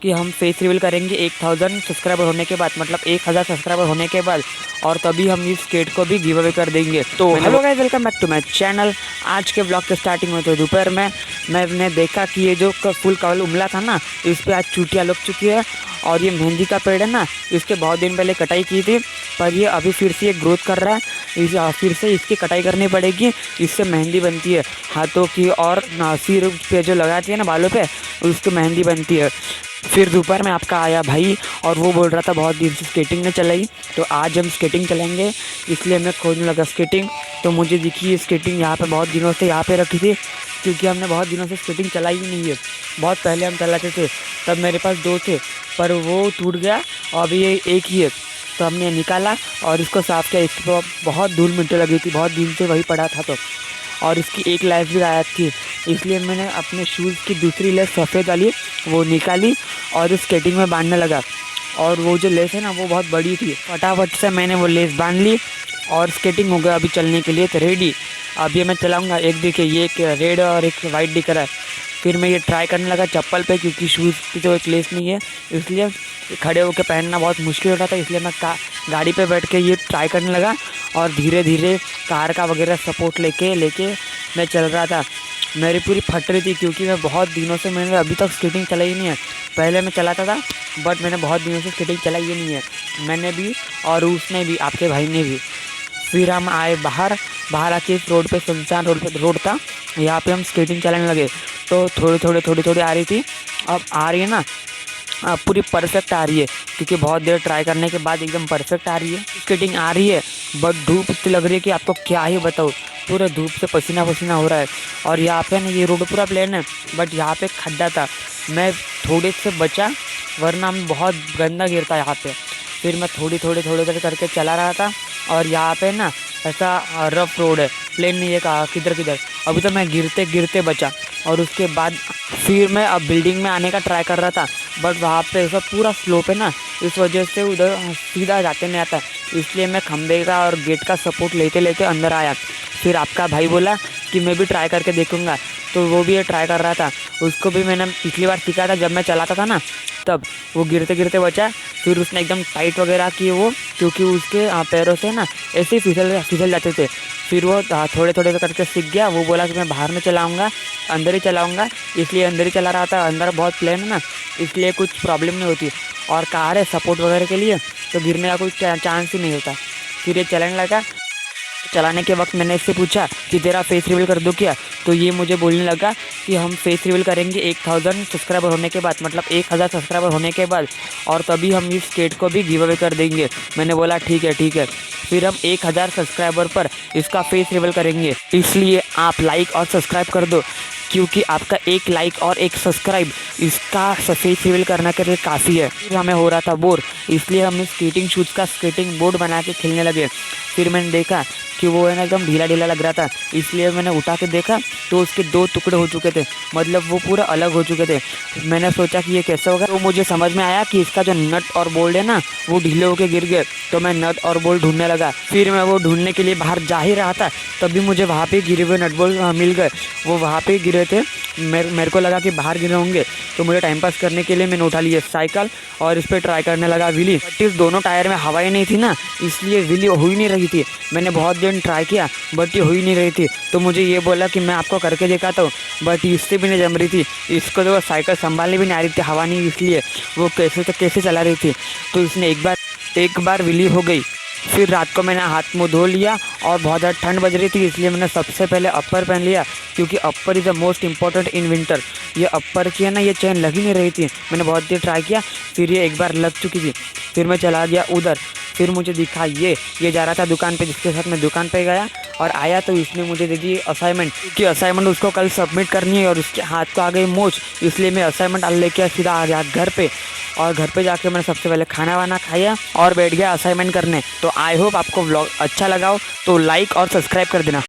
कि हम face reveal करेंगे 1000 सब्सक्राइबर होने के बाद, मतलब 1000 सब्सक्राइबर होने के बाद, और तभी हम इस स्केट को भी गिव अवे कर देंगे। तो hello guys, welcome back to my channel. आज के ब्लॉग के स्टार्टिंग में तो दोपहर में मैंने देखा कि ये जो फुल कवल उमला था ना, इस पर आज चूटियाँ लग चुकी है। और ये मेहंदी का पेड़ है ना, इसके बहुत दिन पहले कटाई की थी, पर ये अभी फिर से ये ग्रोथ कर रहा है। फिर से इसकी कटाई करनी पड़ेगी, इससे मेहंदी बनती है हाथों की, और सिर पे जो लगाती है ना बालों पे, उसकी मेहंदी बनती है। फिर दोपहर में आपका आया भाई, और वो बोल रहा था बहुत दिन से स्केटिंग नहीं चलाई, तो आज हम स्केटिंग चलेंगे। इसलिए मैं खोजने लगा स्केटिंग, तो मुझे दिखी ये स्केटिंग यहाँ पे बहुत दिनों से यहाँ पे रखी थी, क्योंकि हमने बहुत दिनों से स्केटिंग चलाई ही नहीं है। बहुत पहले हम चलाते थे, तब मेरे पास 2 थे, पर वो टूट गया और अभी ये एक ही है। तो हमने निकाला और इसको साफ़ किया। इस पर बहुत धूल मिट्टी लगी थी, बहुत दिन से वही पड़ा था, तो और इसकी एक लेस भी गायब थी। इसलिए मैंने अपने शूज़ की दूसरी लेस सफ़ेद वाली वो निकाली और स्केटिंग में बांधने लगा। और वो जो लेस है ना, वो बहुत बड़ी थी। फटाफट से मैंने वो लेस बांध ली और स्केटिंग हो गया अभी चलने के लिए तो रेडी। अभी मैं चलाऊँगा। एक देखिए, ये एक रेड और एक वाइट दिख रहा है। फिर मैं ये ट्राई करने लगा चप्पल पे, क्योंकि शूज़ की तो एक लेस नहीं है, इसलिए खड़े होकर पहनना बहुत मुश्किल होता था। इसलिए मैं गाड़ी पे बैठ के ये ट्राई करने लगा, और धीरे धीरे कार का वगैरह सपोर्ट लेके मैं चल रहा था। मेरी पूरी फट रही थी, क्योंकि मैं बहुत दिनों से, मैंने अभी तक स्केटिंग चलाई नहीं है। पहले मैं चलाता था, बट मैंने बहुत दिनों से स्केटिंग चलाई ही नहीं है। मैंने भी और उसने भी, आपके भाई ने भी। फिर हम आए बाहर आके इस रोड पे, सुनसान रोड था, यहाँ पे हम स्केटिंग चलाने लगे। तो थोड़ी आ रही थी, अब आ रही है ना, पूरी परफेक्ट आ रही है, क्योंकि बहुत देर ट्राई करने के बाद एकदम परफेक्ट आ रही है। स्केटिंग आ रही है, बट धूप इतनी लग रही है कि आपको क्या ही बताऊँ। पूरे धूप से पसीना हो रहा है। और यहाँ पे ना, ये रोड पूरा प्लेन है, बट यहाँ पे खड्डा था। मैं थोड़े से बचा, वरना मैं बहुत गंदा गिरता यहाँ पे। फिर मैं थोड़ी करके चला रहा था। और यहाँ पे ना ऐसा रफ रोड है, प्लेन नहीं है, कहा किधर। अभी तो मैं गिरते बचा। और उसके बाद फिर मैं अब बिल्डिंग में आने का ट्राई कर रहा था, बट वहाँ पे ऐसा पूरा स्लोप है ना, इस वजह से उधर सीधा जाते नहीं आता। इसलिए मैं खंबे का और गेट का सपोर्ट लेते अंदर आया। फिर आपका भाई बोला कि मैं भी ट्राई करके देखूँगा, तो वो भी ये ट्राई कर रहा था। उसको भी मैंने पिछली बार सीखा था, जब मैं चलाता था ना, तब वो गिरते बचा। फिर उसने एकदम टाइट वगैरह किए वो, क्योंकि उसके पैरों से ना ऐसे ही फिसल जाते थे। फिर वो थोड़े करके सीख गया। वो बोला कि मैं बाहर में चलाऊँगा, अंदर ही चलाऊँगा, इसलिए अंदर ही चला रहा था। अंदर बहुत प्लेन है ना, इसलिए कुछ प्रॉब्लम नहीं होती। और कार है सपोर्ट वगैरह के लिए, तो गिरने का कोई चांस ही नहीं होता। फिर ये चलाने लगा। चलाने के वक्त मैंने इससे पूछा कि तेरा फेस रिवील कर दो क्या, तो ये मुझे बोलने लगा कि हम फेस रिवील करेंगे 1000 सब्सक्राइबर होने के बाद, मतलब 1000 सब्सक्राइबर होने के बाद, और तभी हम इस स्केट को भी गिव अवे कर देंगे। मैंने बोला ठीक है। फिर हम 1000 सब्सक्राइबर पर इसका फेस रिवील करेंगे, इसलिए आप लाइक और सब्सक्राइब कर दो, क्योंकि आपका एक लाइक और एक सब्सक्राइब इसका फेस रिवील करने के लिए काफ़ी है। फिर हमें हो रहा था बोर, इसलिए हमने स्केटिंग शूज़ का स्केटिंग बोर्ड बना के खेलने लगे। फिर मैंने देखा कि वो है ना एकदम ढीला लग रहा था, इसलिए मैंने उठा के देखा तो उसके 2 टुकड़े हो चुके थे, मतलब वो पूरा अलग हो चुके थे। मैंने सोचा कि ये कैसे होगा, तो मुझे समझ में आया कि इसका जो नट और बोल्ट है ना, वो ढीले होके गिर गए। तो मैं नट और बोल्ट ढूंढने लगा। फिर मैं वो ढूंढने के लिए बाहर जा ही रहा था, तभी मुझे वहाँ पे गिरे हुए नट बोल्ट मिल गए। वो वहाँ पे गिरे थे। मेरे को लगा कि बाहर गिरे होंगे, तो मुझे टाइम पास करने के लिए मैंने उठा लिया साइकिल और इस पर ट्राई करने लगा व्हीली। बट इस दोनों टायर में हवा ही नहीं थी ना, इसलिए व्हीली हो ही नहीं रही थी। मैंने बहुत दिन ट्राई किया, बट ये हो ही नहीं रही थी। तो मुझे ये बोला कि मैं आपको करके दिखाता हूँ, बट इससे भी नहीं जम रही थी। इसको तो साइकिल संभालने भी नहीं आ रही थी, हवा नहीं, इसलिए वो कैसे चला रही थी। तो इसने एक बार व्हीली हो गई। फिर रात को मैंने हाथ मुँह धो लिया, और बहुत ज़्यादा ठंड बज रही थी, इसलिए मैंने सबसे पहले अपर पहन लिया, क्योंकि upper is the most important in winter. ये अपर की है ना, ये चेन लग ही नहीं रही थी। मैंने बहुत देर ट्राई किया, फिर ये एक बार लग चुकी थी। फिर मैं चला गया उधर। फिर मुझे दिखा ये जा रहा था दुकान पे, जिसके साथ मैं दुकान पे गया और आया, तो इसने मुझे दे दी असाइनमेंट, क्योंकि असाइनमेंट उसको कल सबमिट करनी है। और उसके हाथ को आ गई मोच, इसलिए मैं असाइनमेंट लेके सीधा आ गया घर पे। और घर पे जाके मैंने सबसे पहले खाना वाना खाया और बैठ गया असाइनमेंट करने। तो आई होप आपको व्लॉग अच्छा लगा हो, तो लाइक और सब्सक्राइब कर देना।